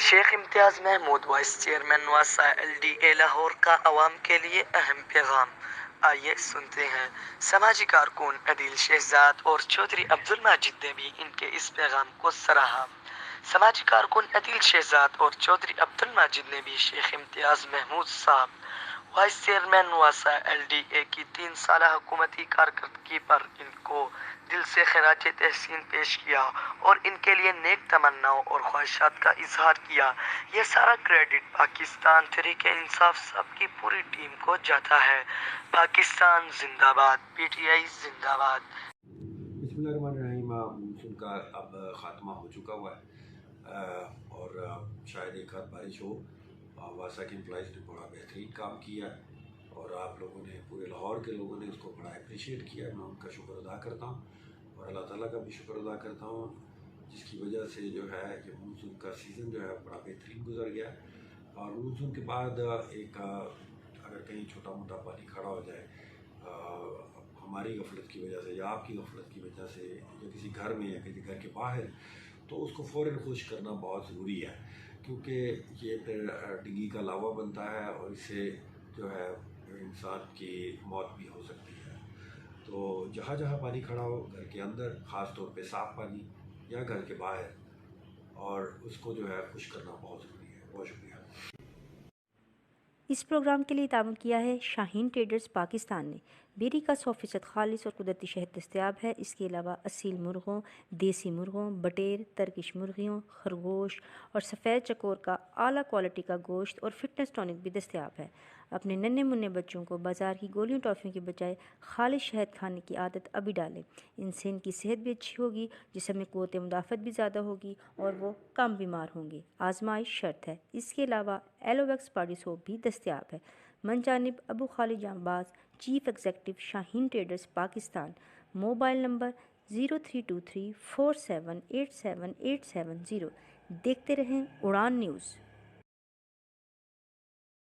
شیخ امتیاز Mahmood vice chairman واسا لاہور کا عوام کے لیے اہم پیغام۔ آئیے سنتے ہیں۔ سماجی کارکن عدیل، شہزاد اور چوہدری عبدالماجد نے بھی ان کے اس پیغام کو سراہا۔ سماجی کارکن عدیل، شہزاد اور چوہدری عبدالماجد نے بھی شیخ امتیاز محمود صاحب وائس چیئرمین واسا کی 3 سالہ حکومتی کارکردگی پر ان کو دل سے خراج تحسین پیش کیا اور ان کے لیے نیک تمناؤں اور خواہشات کا اظہار کیا۔ یہ سارا کریڈٹ پاکستان تحریک انصاف سب کی پوری ٹیم کو جاتا ہے۔ پاکستان زندہ باد، PTI زندہ باد۔ بسم اللہ الرحمن الرحیم۔ مونسون کا اب خاتمہ ہو چکا ہوا ہے اور شاید ایک آدھ بارش ہو۔ واسا کے امپلائز نے بڑا بہترین کام کیا اور آپ لوگوں نے، پورے لاہور کے لوگوں نے اس کو بڑا اپریشیٹ کیا۔ میں ان کا شکر ادا کرتا ہوں اور اللہ تعالیٰ کا بھی شکر ادا کرتا ہوں، جس کی وجہ سے جو ہے یہ مونسون کا سیزن جو ہے بڑا بہترین گزر گیا۔ اور مونسون کے بعد ایک اگر کہیں چھوٹا موٹا پانی کھڑا ہو جائے ہماری غفلت کی وجہ سے یا آپ کی غفلت کی وجہ سے، یا کسی گھر میں یا کسی گھر کے باہر، تو اس کو فوراً خشک کرنا بہت ضروری ہے، کیونکہ یہ پھر ڈگی کا لاوا بنتا ہے اور اس سے جو ہے انسان کی موت بھی ہو سکتی ہے۔ تو جہاں جہاں پانی کھڑا ہو، گھر کے اندر خاص طور پہ صاف پانی یا گھر کے باہر، اور اس کو جو ہے خشک کرنا بہت ضروری ہے۔ بہت شکریہ۔ اس پروگرام کے لیے تعاون کیا ہے شاہین ٹریڈرز پاکستان نے۔ بیری کا 100% خالص اور قدرتی شہد دستیاب ہے۔ اس کے علاوہ اصیل مرغوں، دیسی مرغوں، بٹیر، ترکش مرغیوں، خرگوش اور سفید چکور کا اعلیٰ کوالٹی کا گوشت اور فٹنس ٹونک بھی دستیاب ہے۔ اپنے ننھے منھے بچوں کو بازار کی گولیوں ٹافیوں کے بجائے خالص شہد کھانے کی عادت ابھی ڈالیں۔ ان سے ان کی صحت بھی اچھی ہوگی، جسم میں قوت مدافعت بھی زیادہ ہوگی اور وہ کم بیمار ہوں گے۔ آزمائش شرط ہے۔ اس کے علاوہ ایلوویکس باڈی سوپ بھی دستیاب ہے۔ من جانب Abu Khalid Janbaz, chief executive, Shaheen traders Pakistan. Mobile number 032347878770۔ دیکھتے رہیں اڑان نیوز۔